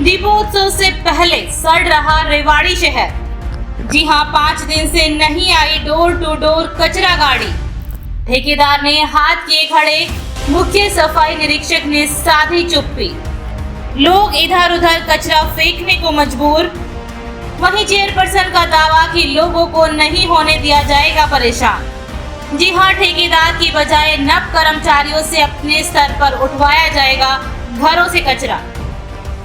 दीपोत्सव से पहले सड़ रहा रेवाड़ी शहर। जी हां, 5 दिन से नहीं आई डोर टू डोर कचरा गाड़ी। ठेकेदार ने हाथ किए खड़े, मुख्य सफाई निरीक्षक ने साधी चुप्पी। लोग इधर उधर कचरा फेंकने को मजबूर। वहीं चेयरपर्सन का दावा कि लोगों को नहीं होने दिया जाएगा परेशान। जी हां, ठेकेदार की बजाय नव कर्मचारियों से अपने स्तर पर उठवाया जाएगा घरों से कचरा।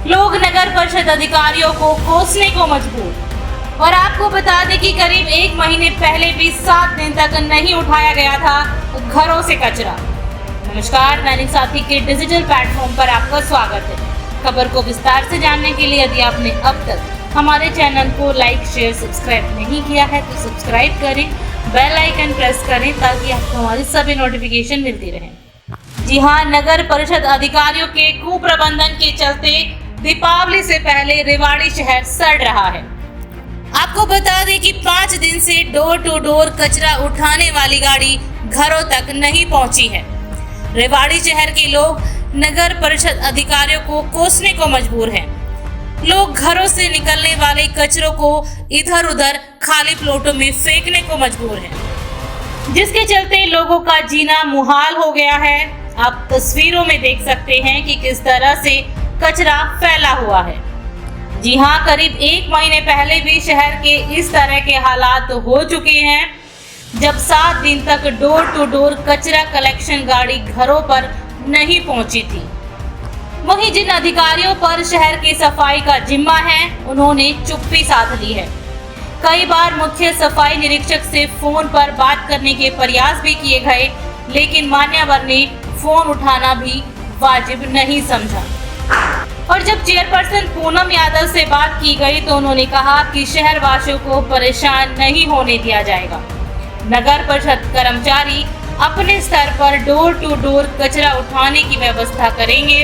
लोग नगर परिषद अधिकारियों को कोसने को मजबूर। और आपको बता दें कि करीब 1 महीने पहले भी 7 दिन तक नहीं उठाया गया था घरों से कचरा। नमस्कार, दैनिक साथी के डिजिटल प्लेटफॉर्म पर आपका स्वागत है। खबर को विस्तार से जानने के लिए यदि आपने अब तक हमारे चैनल को लाइक, शेयर, सब्सक्राइब नहीं किया है तो सब्सक्राइब करें, बेल आइकन प्रेस करें ताकि आपको हमारी सभी नोटिफिकेशन मिलती रहे। जी हां, नगर परिषद अधिकारियों के कुप्रबंधन के चलते दीपावली से पहले रेवाड़ी शहर सड़ रहा है। आपको बता दें कि 5 दिन से डोर टू डोर कचरा उठाने वाली गाड़ी घरों तक नहीं पहुंची है। रेवाड़ी शहर के लोग नगर परिषद अधिकारियों को कोसने को मजबूर हैं। लोग घरों से निकलने वाले कचरों को इधर उधर खाली प्लॉटों में फेंकने को मजबूर हैं, जिसके चलते लोगों का जीना मुहाल हो गया है। आप तस्वीरों में देख सकते हैं कि किस तरह से कचरा फैला हुआ है। जी हां, करीब 1 महीने पहले भी शहर के इस तरह के हालात हो चुके हैं, जब 7 दिन तक डोर टू डोर कचरा कलेक्शन गाड़ी घरों पर नहीं पहुंची थी। वहीं जिन अधिकारियों पर शहर की सफाई का जिम्मा है, उन्होंने चुप्पी साध ली है। कई बार मुख्य सफाई निरीक्षक से फोन पर बात करने के प्रयास भी किए गए, लेकिन मान्यवर ने फोन उठाना भी वाजिब नहीं समझा। और जब चेयरपर्सन पूनम यादव से बात की गई तो उन्होंने कहा कि शहर वासियों को परेशान नहीं होने दिया जाएगा। नगर परिषद कर्मचारी अपने स्तर पर डोर टू डोर कचरा उठाने की व्यवस्था करेंगे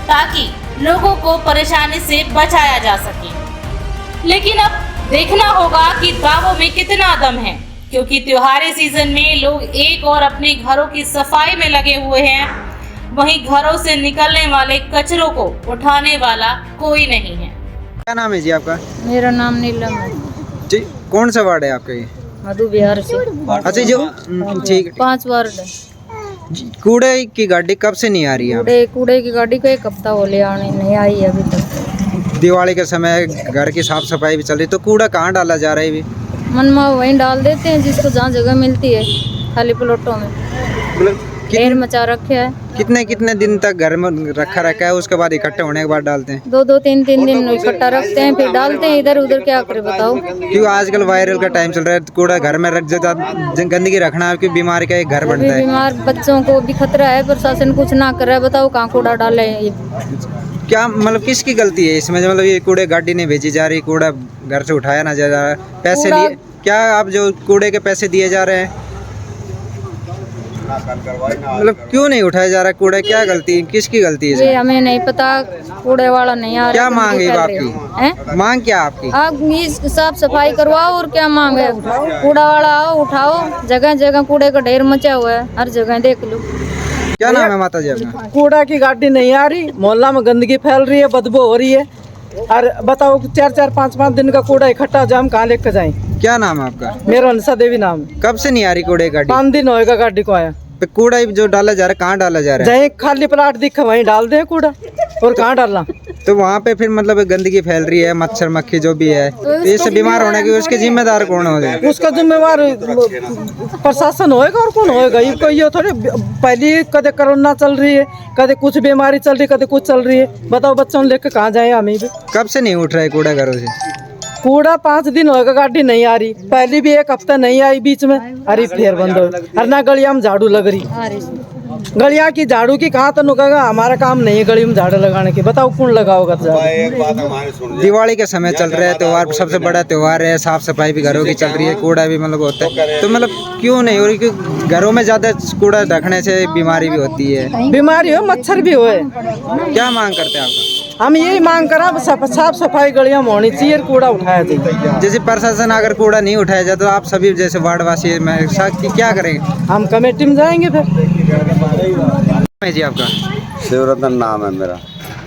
ताकि लोगों को परेशानी से बचाया जा सके। लेकिन अब देखना होगा कि दावों में कितना दम है, क्योंकि त्योहारी सीजन में लोग एक और अपने घरों की सफाई में लगे हुए हैं, वहीं घरों से निकलने वाले कचरों को उठाने वाला कोई नहीं है। क्या नाम है जी आपका? मेरा नाम नीलम है जी। कौन सा वार्ड है आपका ये? मधु बिहार से। अच्छा जो ठीक 5 वार्ड है। कूड़े की गाड़ी कब से नहीं आ रही है? कूड़े की गाड़ी को 1 हफ्ता हो लिया आने नहीं आई है अभी तक। दिवाली के समय घर की साफ सफाई भी चल रही, तो कूड़ा कहाँ डाला जा रहा है अभी? मनमा वहीं डाल देते हैं जिसको जहाँ जगह मिलती है, खाली प्लॉटों में ढेर मचा रखे है। कितने दिन तक घर में रखा है, उसके बाद इकट्ठे होने के बाद डालते हैं? 2 3 दिन इकट्ठा रखते हैं, फिर डालते हैं। इधर उधर क्या करे बताओ। क्यों आजकल वायरल का टाइम चल रहा है, कूड़ा घर में रख देता, गंदगी रखना आपकी बीमारी का एक घर बनता है। बीमार बच्चों को भी खतरा है, प्रशासन कुछ ना करे। बताओ कहाँ कूड़ा डाले। क्या मतलब किसकी गलती है इसमें? मतलब ये कूड़े गाड़ी नहीं भेजी जा रही, कूड़ा घर से उठाया ना जा रहा, पैसे लिए क्या आप जो कूड़े के पैसे दिए जा रहे हैं, मतलब क्यों नहीं उठाया जा रहा कूड़ा? क्या गलती, किसकी गलती है? ये हमें नहीं पता, कूड़े वाला नहीं आ रहा। क्या मांग है आपकी? मांग क्या आपकी? आप साफ सफाई करवाओ और क्या मांग है? कूड़ा वाला आओ, उठाओ। जगह जगह कूड़े का ढेर मचा हुआ है, हर जगह देख लो। क्या नाम है माता जी आपका? कूड़ा की गाड़ी नहीं आ रही, मोहल्ला में गंदगी फैल रही है, बदबू हो रही है। और बताओ 4 5 दिन का कूड़ा इकट्ठा जाम कहाँ लेकर जाए? क्या नाम है आपका? मेरा हंसा देवी नाम है। कब से नहीं आ रही कूड़े गाड़ी? 5 दिन होएगा गाड़ी को आया। तो कूड़ा जो डाला जा रहा है कहाँ डाला जा रहा है? जहीं खाली प्लाट दिखा वहीं डाल दे कूड़ा, और कहाँ डालना? तो वहाँ पे फिर मतलब गंदगी फैल रही है, मच्छर मक्खी जो भी है, तो इससे बीमार होने की उसके जिम्मेदार कौन हो जाए? उसका जिम्मेवार प्रशासन होएगा और कौन होएगा? ये थोड़ी पहले कदे कोरोना चल रही है, कदे कुछ बीमारी चल रही है, कदे कुछ चल रही है। बताओ बच्चों लेकर कहाँ जाए हम भी? कब से नहीं उठ रहा है कूड़ा घरों से? कूड़ा 5 दिन होगा गाड़ी नहीं आ रही, पहले भी 1 हफ्ता नहीं आई बीच में, अरे फिर बंद हो। हर ना गलिया में झाड़ू लग रही, गलिया की झाड़ू की कहाँ तो नुकेगा? हमारा काम नहीं है गली में झाड़ू लगाने की। बताओ कौन लगाओगा? दिवाली के समय चल रहा है, त्योहार सबसे बड़ा त्योहार है, साफ सफाई भी घरों की चल रही है, कूड़ा भी मतलब होता है, तो मतलब क्यों नहीं? और क्यों घरों में ज्यादा कूड़ा रखने से बीमारी भी होती है? बीमारी हो, मच्छर भी होए। क्या मांग करते हैं आप? हम यही मांग करा, साफ सफाई गलियां में होनी चाहिए, कूड़ा उठाया चाहिए। जैसे प्रशासन अगर कूड़ा नहीं उठाया जाए तो आप सभी जैसे वार्डवासी में क्या करेंगे? हम कमेटी में जाएंगे फिर। जी आपका? शिवरतन नाम है मेरा।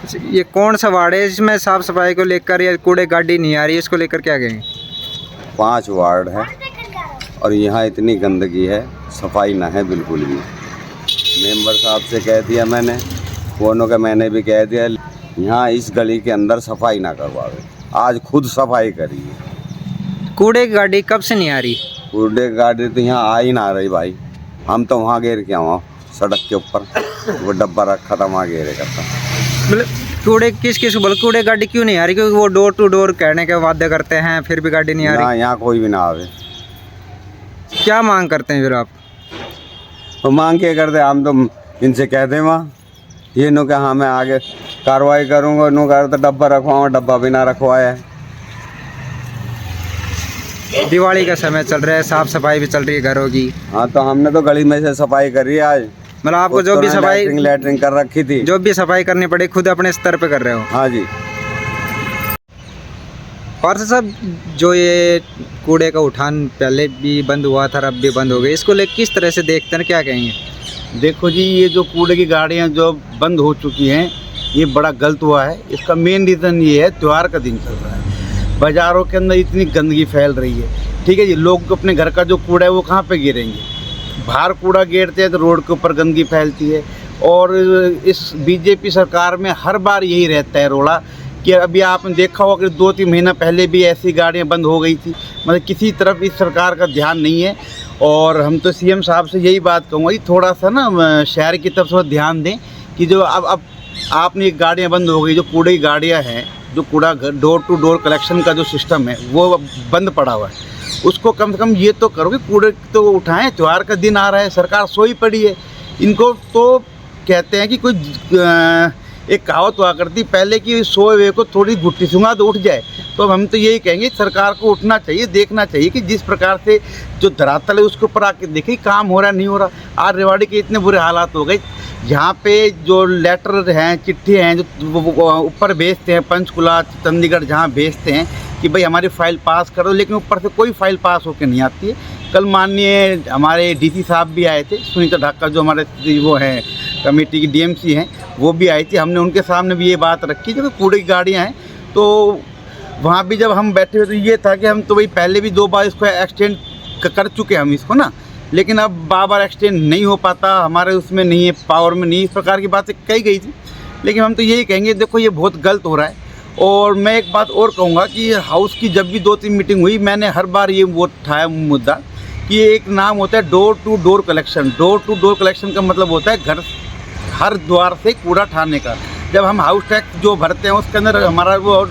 ये कौन सा वार्ड है जिसमें साफ सफाई को लेकर या कूड़े गाड़ी नहीं आ रही है, इसको लेकर क्या कहेंगे? 5 वार्ड है और यहाँ इतनी गंदगी है, सफाई ना है बिल्कुल भी। मेंबर साहब से कह दिया मैंने, फोनों का मैंने भी कह दिया, यहाँ इस गली के अंदर सफाई ना करवावे। आज खुद सफाई करी है। कूड़े की गाड़ी कब से नहीं आ रही? कूड़े की गाड़ी तो यहाँ आ ही ना रही भाई। हम तो वहाँ घेर के आवा सड़क के ऊपर, वो डब्बा रखा था वहाँ घेरे करता। मतलब कूड़े किस बोल कूड़े गाड़ी क्यों नहीं आ रही? क्योंकि वो डोर टू डोर कहने के वादे करते हैं, फिर भी गाड़ी नहीं आ रही। यहाँ कोई भी ना आवे। क्या मांग करते हैं फिर आप? तो मांग के करते, हम तो इनसे कह दें वहाँ ये नो कि हाँ मैं आगे कार्रवाई करूँगा, नो कर तो डब्बा रखवाऊँगा, डब्बा भी ना रखवाया है। दिवाली का समय चल रहा है, साफ सफाई भी चल रही है घरों की। हाँ तो हमने तो गली में से सफाई करी है आज। मतलब आपको जो भी सफाई लैटरिंग कर रखी थी, जो भी सफाई करनी पड़ी खुद अपने स्तर पे कर रहे हो? हाँ जी। और सब जो ये कूड़े का उठान पहले भी बंद हुआ था, अब भी बंद हो गई, इसको लेकर किस तरह से देखते हैं, क्या कहेंगे? देखो जी, ये जो कूड़े की गाड़ियाँ जो बंद हो चुकी हैं, ये बड़ा गलत हुआ है। इसका मेन रीज़न ये है, त्यौहार का दिन चल रहा है, बाज़ारों के अंदर इतनी गंदगी फैल रही है। ठीक है जी, लोग अपने घर का जो कूड़ा है वो कहाँ पे गिरेंगे? बाहर कूड़ा गिरते हैं तो रोड के ऊपर गंदगी फैलती है। और इस बीजेपी सरकार में हर बार यही रहता है रोड़ा कि अभी आपने देखा होगा कि 2-3 महीना पहले भी ऐसी गाड़ियाँ बंद हो गई थी। मतलब किसी तरफ इस सरकार का ध्यान नहीं है। और हम तो सीएम साहब से यही बात कहूँगा कि थोड़ा सा ना शहर की तरफ थोड़ा ध्यान दें कि जो अब आपने ये गाड़ियाँ बंद हो गई, जो कूड़े की गाड़ियाँ हैं, जो कूड़ा डोर टू डोर कलेक्शन का जो सिस्टम है वो बंद पड़ा हुआ है, उसको कम से कम ये तो करो कि कूड़े तो उठाएं। त्यौहार का दिन आ रहा है, सरकार सोई पड़ी है। इनको तो कहते हैं कि कोई एक कहावत हुआ करती पहले कि सोए हुए को थोड़ी घुट्टी सूंघा तो उठ जाए। तो हम तो यही कहेंगे सरकार को उठना चाहिए, देखना चाहिए कि जिस प्रकार से जो धरातल है उसके ऊपर आके देखें काम हो रहा है नहीं हो रहा। आज रेवाड़ी के इतने बुरे हालात हो गए, यहाँ पे जो लेटर हैं, चिट्ठी हैं, जो ऊपर भेजते हैं पंचकुला चंडीगढ़ जहाँ भेजते हैं कि भाई हमारी फ़ाइल पास कर दो, लेकिन ऊपर से कोई फ़ाइल पास होकर नहीं आती है। कल माननीय हमारे डीसी साहब भी आए थे, सुनीता ढाका जो हमारे वो हैं कमेटी की डीएमसी हैं, वो भी आई थी। हमने उनके सामने भी ये बात रखी जब कूड़े की गाड़ियाँ हैं तो वहाँ भी जब हम बैठे हुए तो ये था कि हम तो भाई पहले भी 2 बार इसको एक्सटेंड कर चुके हम इसको ना, लेकिन अब बार एक्सटेंड नहीं हो पाता, हमारे उसमें नहीं है, पावर में नहीं, इस प्रकार की बातें कही गई थी। लेकिन हम तो यही कहेंगे देखो ये बहुत गलत हो रहा है। और मैं एक बात और कहूँगा कि हाउस की जब भी 2-3 मीटिंग हुई, मैंने हर बार ये वो उठाया मुद्दा कि एक नाम होता है door to door collection. Door to door collection का मतलब होता है घर हर द्वार से कूड़ा उठाने का। जब हम हाउस टैक्स जो भरते हैं उसके अंदर हमारा वो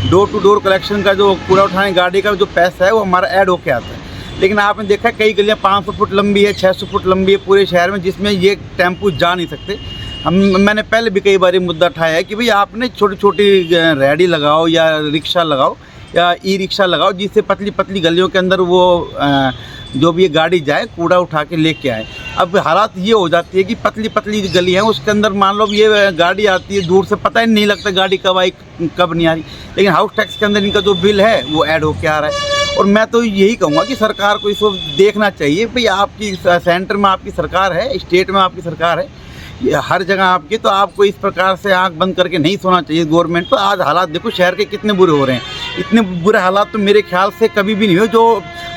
डोर टू डोर कलेक्शन का जो कूड़ा उठाने गाड़ी का जो पैसा है वो हमारा ऐड होके आता है। लेकिन आपने देखा कई गलियाँ 500 फुट लंबी है, 600 फुट लंबी है पूरे शहर में, जिसमें ये टेम्पू जा नहीं सकते। मैंने पहले भी कई बार ये मुद्दा उठाया है कि भाई आपने छोटी छोटी रेहड़ी लगाओ या रिक्शा लगाओ या ई रिक्शा लगाओ, जिससे पतली पतली गलियों के अंदर वो जो भी ये गाड़ी जाए कूड़ा उठा के लेके आए। अब हालात ये हो जाती है कि पतली पतली गली है उसके अंदर मान लो ये गाड़ी आती है, दूर से पता ही नहीं लगता गाड़ी कब आई कब नहीं आ रही, लेकिन हाउस टैक्स के अंदर इनका जो बिल है वो ऐड होके आ रहा है। और मैं तो यही कहूँगा कि सरकार को इसको देखना चाहिए। भाई आपकी सेंटर में आपकी सरकार है, स्टेट में आपकी सरकार है, ये हर जगह आपकी, तो आपको इस प्रकार से आंख बंद करके नहीं सोना चाहिए गवर्नमेंट को। आज हालात देखो शहर के कितने बुरे हो रहे हैं, इतने बुरे हालात तो मेरे ख्याल से कभी भी नहीं हुए।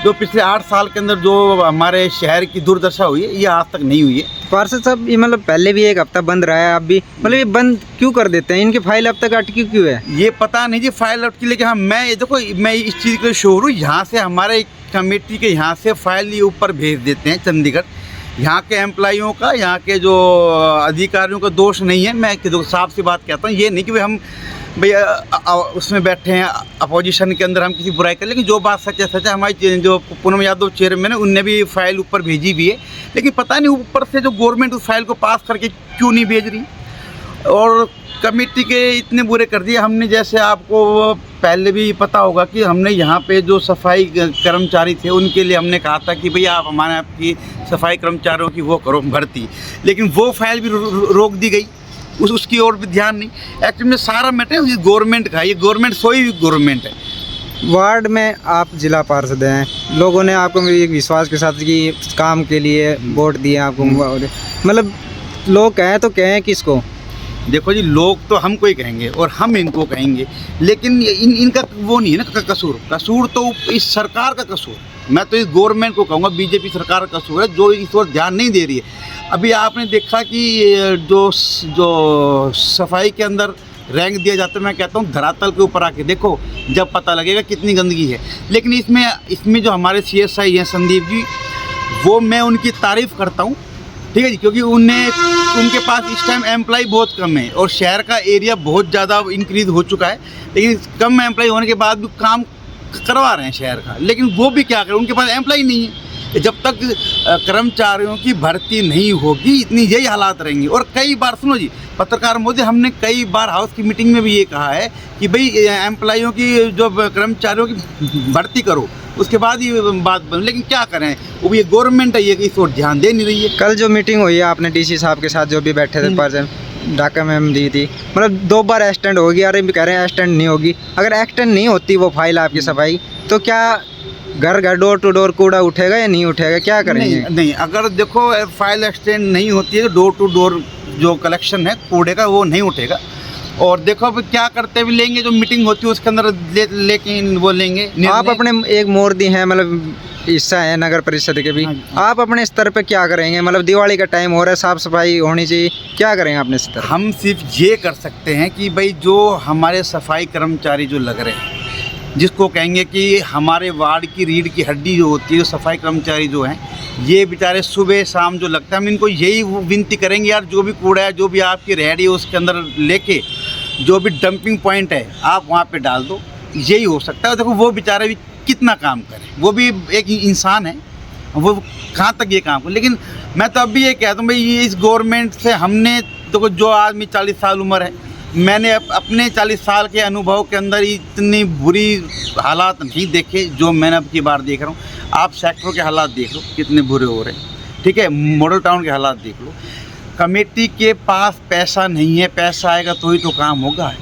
जो पिछले 8 साल के अंदर जो हमारे शहर की दुर्दशा हुई है ये आज तक नहीं हुई है। पार्षद साहब, ये मतलब पहले भी 1 हफ्ता बंद रहा है, अब भी मतलब ये बंद क्यों कर देते हैं? इनकी फाइल अब तक अटकी क्यों है? ये पता नहीं जी फाइल अटकी, लेकिन हाँ मैं ये देखो मैं इस चीज़ के शोर हूँ, यहाँ से हमारे कमेटी के यहाँ से फाइल ये ऊपर भेज देते हैं चंडीगढ़। यहाँ के एम्प्लॉइयों का, यहाँ के जो अधिकारियों का दोष नहीं है। मैं साफ सी बात कहता हूँ, ये नहीं कि भाई हम भैया उसमें बैठे हैं अपोजिशन के अंदर हम किसी बुराई करें, लेकिन जो बात सच है सच है। हमारी जो पूनम यादव चेयरमैन है उनने भी फाइल ऊपर भेजी भी है, लेकिन पता नहीं ऊपर से जो गवर्नमेंट उस फाइल को पास करके क्यों नहीं भेज रही। और कमेटी के इतने बुरे कर दिए हमने, जैसे आपको पहले भी पता होगा कि हमने यहाँ पे जो सफाई कर्मचारी थे उनके लिए हमने कहा था कि भैया आप हमारे आपकी सफाई कर्मचारियों की वो करो भर्ती, लेकिन वो फाइल भी रोक दी गई, उसकी ओर भी ध्यान नहीं। एक्चुअली में सारा मैटर गवर्नमेंट का, ये गवर्नमेंट सोई हुई गवर्नमेंट है। वार्ड में आप जिला पार्षद हैं, लोगों ने आपको एक विश्वास के साथ कि काम के लिए वोट दिए आपको, मतलब लोग कहें तो कहें किसको? देखो जी, लोग तो हमको ही कहेंगे और हम इनको कहेंगे, लेकिन इनका वो नहीं है ना कसूर तो इस सरकार का कसूर। मैं तो इस गवर्नमेंट को कहूँगा, बीजेपी सरकार का कसूर है जो इस ओर ध्यान नहीं दे रही है। अभी आपने देखा कि जो सफाई के अंदर रैंक दिया जाता है, मैं कहता हूँ धरातल के ऊपर आके देखो, जब पता लगेगा कितनी गंदगी है। लेकिन इसमें जो हमारे CSI हैं संदीप जी, वो मैं उनकी तारीफ़ करता हूँ, ठीक है जी, क्योंकि उनके पास इस टाइम एम्प्लॉय बहुत कम है और शहर का एरिया बहुत ज़्यादा इंक्रीज़ हो चुका है, लेकिन कम एम्प्लॉय होने के बाद भी काम करवा रहे हैं शहर का। लेकिन वो भी क्या करें, उनके पास एम्प्लॉय नहीं है। जब तक कर्मचारियों की भर्ती नहीं होगी, इतनी यही हालात रहेंगे। और कई बार सुनो जी, पत्रकार महोदय, हमने कई बार हाउस की मीटिंग में भी ये कहा है कि भाई एम्प्लॉयों की जो कर्मचारियों की भर्ती करो, उसके बाद ही बात बन। लेकिन क्या करें, वो ये गवर्नमेंट है, ये इस ओर ध्यान दे नहीं रही है। कल जो मीटिंग हुई है आपने DC साहब के साथ जो भी बैठे थे, पर्सन डाका मैम दी थी, मतलब 2 बार एक्सटेंड होगी, अरे भी कह रहे हैं एक्सटेंड नहीं होगी। अगर एक्सटेंड नहीं होती वो फाइल आपकी सफाई, तो क्या घर घर डोर टू डोर कूड़ा उठेगा या नहीं उठेगा, क्या करेंगे? नहीं, अगर देखो फाइल एक्सटेंड नहीं होती है तो डोर टू डोर जो कलेक्शन है कूड़े का वो नहीं उठेगा। और देखो अब क्या करते भी लेंगे, जो मीटिंग होती है उसके अंदर लेकिन वो लेंगे। आप अपने एक मोर्दी हैं, मतलब हिस्सा है नगर परिषद के भी, आप अपने स्तर पे क्या करेंगे? मतलब दिवाली का टाइम हो रहा है, साफ सफाई होनी चाहिए, क्या करेंगे अपने स्तर? हम सिर्फ ये कर सकते हैं कि भाई जो हमारे सफाई कर्मचारी जो लग रहे हैं, जिसको कहेंगे कि हमारे वार्ड की रीढ़ की हड्डी जो होती है, जो सफाई कर्मचारी जो हैं, ये बेचारे सुबह शाम जो लगता है, हम इनको यही विनती करेंगे, यार जो भी कूड़ा है, जो भी आपकी रेहड़ी है, उसके अंदर लेके जो भी डंपिंग पॉइंट है आप वहाँ पे डाल दो। यही हो सकता है। देखो वो बेचारे भी कितना काम करें, वो भी एक इंसान है, वो कहाँ तक ये काम करें। लेकिन मैं तो अब भी ये कहता हूँ भाई, ये इस गवर्नमेंट से हमने देखो, जो आदमी 40 साल उम्र है, मैंने अपने 40 साल के अनुभव के अंदर इतनी बुरी हालात नहीं देखे जो मैंने अब की बार देख रहा हूँ। आप सेक्टरों के हालात देख लो कितने बुरे हो रहे हैं, ठीक है, मॉडल टाउन के हालात देख लो। कमेटी के पास पैसा नहीं है, पैसा आएगा तो ही तो काम होगा।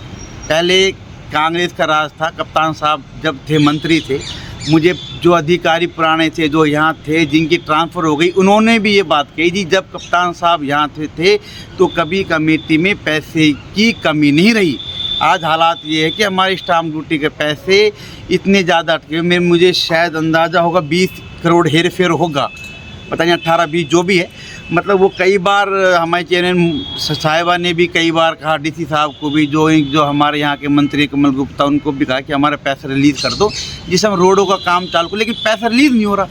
पहले कांग्रेस का राज था, कप्तान साहब जब थे मंत्री थे, मुझे जो अधिकारी पुराने थे जो यहाँ थे, जिनकी ट्रांसफ़र हो गई, उन्होंने भी ये बात कही जी, जब कप्तान साहब यहाँ थे तो कभी कमेटी में पैसे की कमी नहीं रही। आज हालात ये है कि हमारी स्टाम्प ड्यूटी के पैसे इतने ज़्यादा अटके हुए, मुझे शायद अंदाज़ा होगा 20 करोड़ हेर फेर होगा, पता नहीं 18-20 जो भी है। मतलब वो कई बार हमारे चेयरमैन साहिबा ने भी कई बार कहा, DC साहब को भी, जो हमारे यहाँ के मंत्री कमल गुप्ता, उनको भी कहा कि हमारे पैसे रिलीज़ कर दो जिससे हम रोडों का काम चालू करें, लेकिन पैसा रिलीज़ नहीं हो रहा।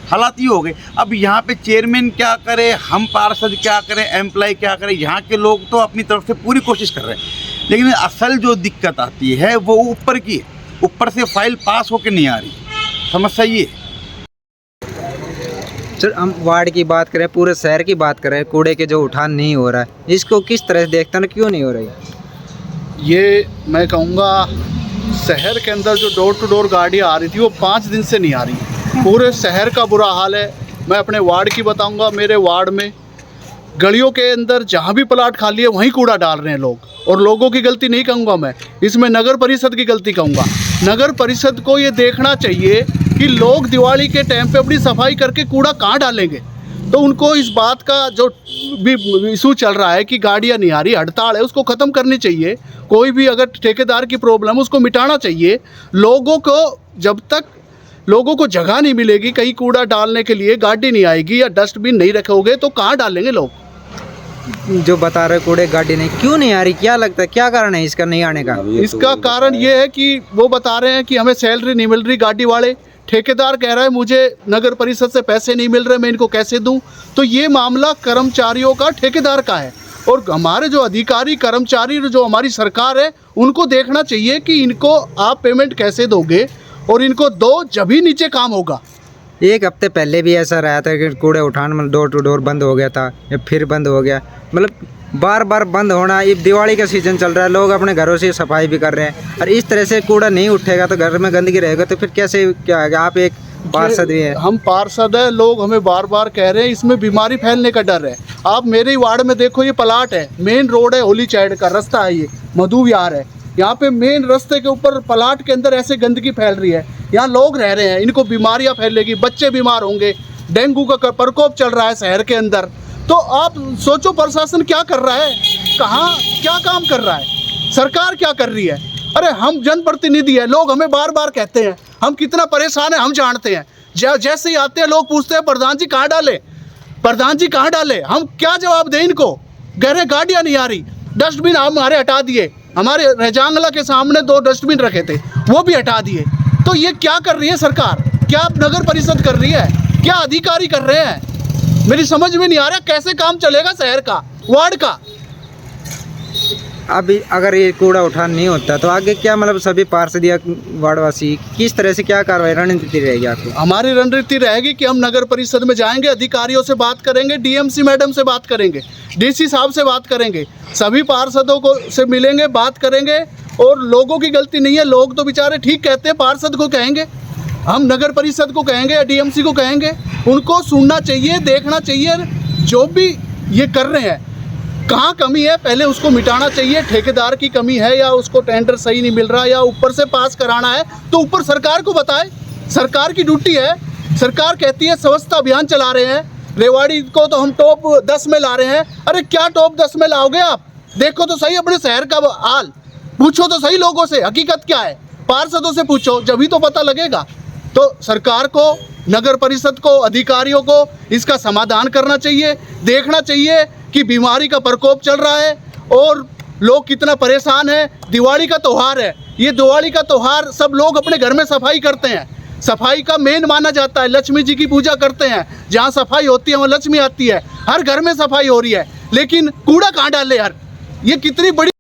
हालात ये हो गए। अब यहाँ पे चेयरमैन क्या करे, हम पार्षद क्या करें, एम्प्लॉय क्या करें, यहाँ के लोग तो अपनी तरफ से पूरी कोशिश कर रहे हैं, लेकिन असल जो दिक्कत आती है वो ऊपर की है, ऊपर से फाइल पास होकर नहीं आ रही। समस्या ये है। सर, हम वार्ड की बात करें, पूरे शहर की बात करें, कूड़े के जो उठान नहीं हो रहा है, इसको किस तरह से देखते हैं, क्यों नहीं हो रही? ये मैं कहूँगा शहर के अंदर जो डोर टू डोर गाड़ियाँ आ रही थी वो 5 दिन से नहीं आ रही। पूरे शहर का बुरा हाल है। मैं अपने वार्ड की बताऊँगा, मेरे वार्ड में गलियों के अंदर जहाँ भी प्लाट खाली है वहीं कूड़ा डाल रहे हैं लोग, और लोगों की गलती नहीं कहूँगा मैं, इसमें नगर परिषद की गलती कहूँगा। नगर परिषद को ये देखना चाहिए कि लोग दिवाली के टाइम पे अपनी सफाई करके कूड़ा कहाँ डालेंगे। तो उनको इस बात का जो भी इशू चल रहा है कि गाड़ियाँ नहीं आ रही, हड़ताल है, उसको ख़त्म करनी चाहिए। कोई भी अगर ठेकेदार की प्रॉब्लम उसको मिटाना चाहिए। लोगों को जब तक लोगों को जगह नहीं मिलेगी कहीं कूड़ा डालने के लिए, गाड़ी नहीं आएगी या डस्टबिन नहीं रखोगे तो कहाँ डालेंगे लोग। जो बता रहे कूड़े गाड़ी नहीं, क्यों नहीं आ रही, क्या लगता है क्या कारण है इसका नहीं आने का? इसका कारण ये है कि वो बता रहे हैं कि हमें सैलरी नहीं मिल रही, गाड़ी वाले, ठेकेदार कह रहा है मुझे नगर परिषद से पैसे नहीं मिल रहे, मैं इनको कैसे दूं। तो ये मामला कर्मचारियों का, ठेकेदार का है, और हमारे जो अधिकारी कर्मचारी जो हमारी सरकार है उनको देखना चाहिए कि इनको आप पेमेंट कैसे दोगे और इनको दो, जब ही नीचे काम होगा। एक हफ्ते पहले भी ऐसा रहा था कि कूड़े उठान मतलब डोर टू डोर बंद हो गया था, या फिर बंद हो गया, मतलब बार बार बंद होना। ये दिवाली का सीज़न चल रहा है, लोग अपने घरों से सफाई भी कर रहे हैं, और इस तरह से कूड़ा नहीं उठेगा तो घर में गंदगी रहेगा तो फिर कैसे क्या है? आप एक पार्षद भी हैं। हम पार्षद हैं, लोग हमें बार बार कह रहे हैं इसमें बीमारी फैलने का डर है। आप मेरे ही वार्ड में देखो, ये प्लाट है, मेन रोड है, होली चाइड का रास्ता है, ये मधु विहार है, यहाँ पे मेन रास्ते के ऊपर प्लाट के अंदर ऐसे गंदगी फैल रही है, यहाँ लोग रह रहे हैं, इनको बीमारियाँ फैलेगी, बच्चे बीमार होंगे, डेंगू का प्रकोप चल रहा है शहर के अंदर। तो आप सोचो प्रशासन क्या कर रहा है। कहाँ क्या काम कर रहा है, सरकार क्या कर रही है। अरे हम जनप्रतिनिधि है, लोग हमें बार बार कहते हैं, हम कितना परेशान है हम जानते हैं। जैसे ही आते हैं लोग पूछते हैं प्रधान जी कहाँ डाले, प्रधान जी कहाँ डाले, हम क्या जवाब दें इनको। गहरे गाड़ियाँ नहीं आ रही, डस्टबिन हमारे हटा दिए, हमारे रजांगला के सामने 2 डस्टबिन रखे थे वो भी हटा दिए। तो ये क्या कर रही है सरकार, क्या नगर परिषद कर रही है, क्या अधिकारी कर रहे हैं, मेरी समझ में नहीं आ रहा कैसे काम चलेगा शहर का, वार्ड का। अभी अगर ये कूड़ा उठान नहीं होता तो आगे क्या मतलब सभी पार्षद या वार्डवासी किस तरह से क्या कार्रवाई रणनीति रहेगी आपकी? हमारी रणनीति रहेगी कि हम नगर परिषद में जाएंगे, अधिकारियों से बात करेंगे, डीएमसी मैडम से बात करेंगे, डीसी साहब से बात करेंगे, सभी पार्षदों को से मिलेंगे, बात करेंगे। और लोगों की गलती नहीं है, लोग तो बेचारे ठीक कहते हैं, पार्षद को कहेंगे, हम नगर परिषद को कहेंगे या डीएमसी को कहेंगे, उनको सुनना चाहिए, देखना चाहिए जो भी ये कर रहे हैं कहाँ कमी है पहले उसको मिटाना चाहिए। ठेकेदार की कमी है या उसको टेंडर सही नहीं मिल रहा या ऊपर से पास कराना है तो ऊपर सरकार को बताए, सरकार की ड्यूटी है। सरकार कहती है स्वच्छता अभियान चला रहे हैं, रेवाड़ी को तो हम टॉप 10 में ला रहे हैं। अरे क्या टॉप 10 में लाओगे आप, देखो तो सही अपने शहर का हाल, पूछो तो सही लोगों से हकीकत क्या है, पार्षदों से पूछो जब ही तो पता लगेगा। तो सरकार को, नगर परिषद को, अधिकारियों को इसका समाधान करना चाहिए, देखना चाहिए कि बीमारी का प्रकोप चल रहा है और लोग कितना परेशान हैं। दिवाली का त्यौहार है, ये दिवाली का त्यौहार सब लोग अपने घर में सफाई करते हैं, सफाई का मेन माना जाता है, लक्ष्मी जी की पूजा करते हैं, जहाँ सफाई होती है वहाँ लक्ष्मी आती है, हर घर में सफाई हो रही है, लेकिन कूड़ा कहाँ डाले यार, ये कितनी बड़ी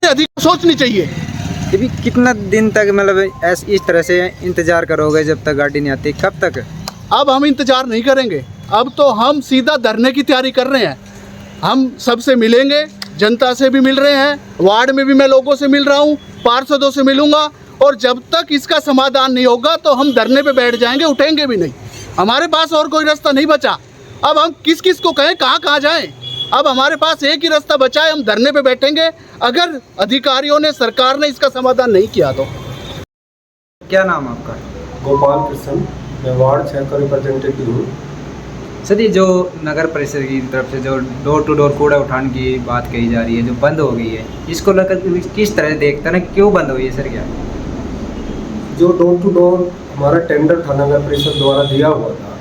अधिक सोचनी चाहिए। ये भी कितना दिन तक मतलब इस तरह से इंतजार करोगे जब तक गाड़ी नहीं आती, कब तक? अब हम इंतजार नहीं करेंगे, अब तो हम सीधा धरने की तैयारी कर रहे हैं। हम सबसे मिलेंगे, जनता से भी मिल रहे हैं, वार्ड में भी मैं लोगों से मिल रहा हूँ, पार्षदों से मिलूंगा, और जब तक इसका समाधान नहीं होगा तो हम धरने पे बैठ जाएंगे, उठेंगे भी नहीं। हमारे पास और कोई रास्ता नहीं बचा। अब हम किस किस को कहें, कहाँ कहाँ जाएं? अब हमारे पास एक ही रास्ता बचा है, हम धरने पे बैठेंगे अगर अधिकारियों ने, सरकार ने इसका समाधान नहीं किया तो। क्या नाम आपका? गोपाल कृष्ण, मैं वार्ड 6 का रिप्रेजेंटेटिव हूँ। सर ये जो नगर परिषद की तरफ से जो डोर टू डोर कूड़ा उठान की बात कही जा रही है, जो बंद हो गई है, इसको लेकर किस तरह देखते हैं, क्यों बंद हुई है सर? क्या जो डोर टू डोर हमारा टेंडर था नगर परिषद द्वारा दिया हुआ था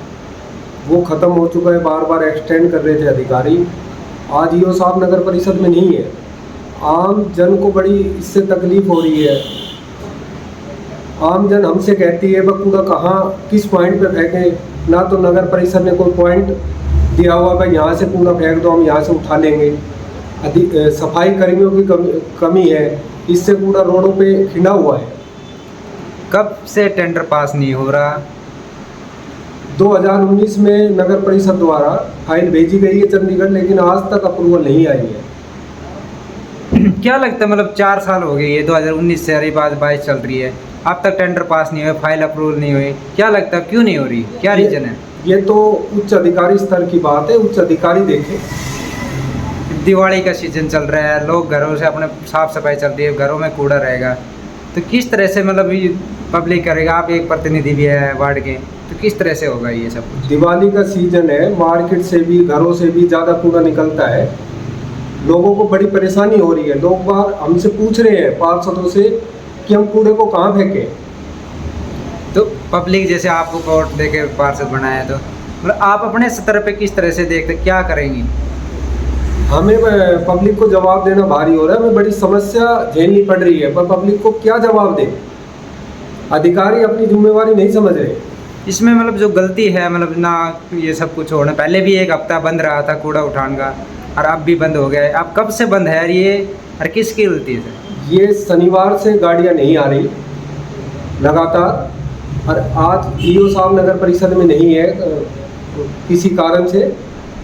वो ख़त्म हो चुका है, बार बार एक्सटेंड कर रहे थे अधिकारी। आज ईओ साहब नगर परिषद में नहीं है, आम जन को बड़ी इससे तकलीफ हो रही है। आम जन हमसे कहती है वह कूड़ा कहाँ किस पॉइंट पे फेंकें, ना तो नगर परिषद ने कोई पॉइंट दिया हुआ भाई यहाँ से कूड़ा फेंक दो, हम यहाँ से उठा लेंगे। सफाई कर्मियों की कमी है, इससे कूड़ा रोडों पे खिंडा हुआ है। कब से टेंडर पास नहीं हो रहा? 2019 में नगर परिषद द्वारा फाइल भेजी गई है चंडीगढ़, लेकिन आज तक अप्रूवल नहीं आई है। क्या लगता है मतलब 4 साल हो गए, ये 2019 से अरे बात 22 चल रही है, अब तक टेंडर पास नहीं हुए, फाइल अप्रूवल नहीं हुई, क्या लगता है क्यों नहीं हो रही, क्या रीजन है? ये तो उच्च अधिकारी स्तर की बात है, उच्च अधिकारी देखें। दिवाली का सीजन चल रहा है, लोग घरों से अपने साफ सफाई चल रही है, घरों में कूड़ा रहेगा, तो किस तरह से मतलब ये पब्लिक करेगा? आप एक प्रतिनिधि भी है वार्ड के, तो किस तरह से होगा ये सब कुछ? दिवाली का सीजन है, मार्केट से भी घरों से भी ज़्यादा कूड़ा निकलता है, लोगों को बड़ी परेशानी हो रही है। लोग बार हमसे पूछ रहे हैं पार्षदों से कि हम कूड़े को कहाँ फेंकें। तो पब्लिक जैसे आपको वोट देके पार्षद बनाया, तो मतलब आप अपने स्तर पे किस तरह से देखते, क्या करेंगी? हमें पब्लिक को जवाब देना भारी हो रहा है, हमें बड़ी समस्या झेलनी पड़ रही है, पर पब्लिक को क्या जवाब दें? अधिकारी अपनी जिम्मेवारी नहीं समझ रहे। इसमें मतलब जो गलती है, मतलब ना ये सब कुछ होना, पहले भी 1 हफ्ता बंद रहा था कूड़ा उठान का, और अब भी बंद हो गया है। अब कब से बंद है ये, और किसकी गलती है? ये शनिवार से गाड़ियाँ नहीं आ रही लगातार, और आज ईओ साहब नगर परिषद में नहीं है किसी कारण से,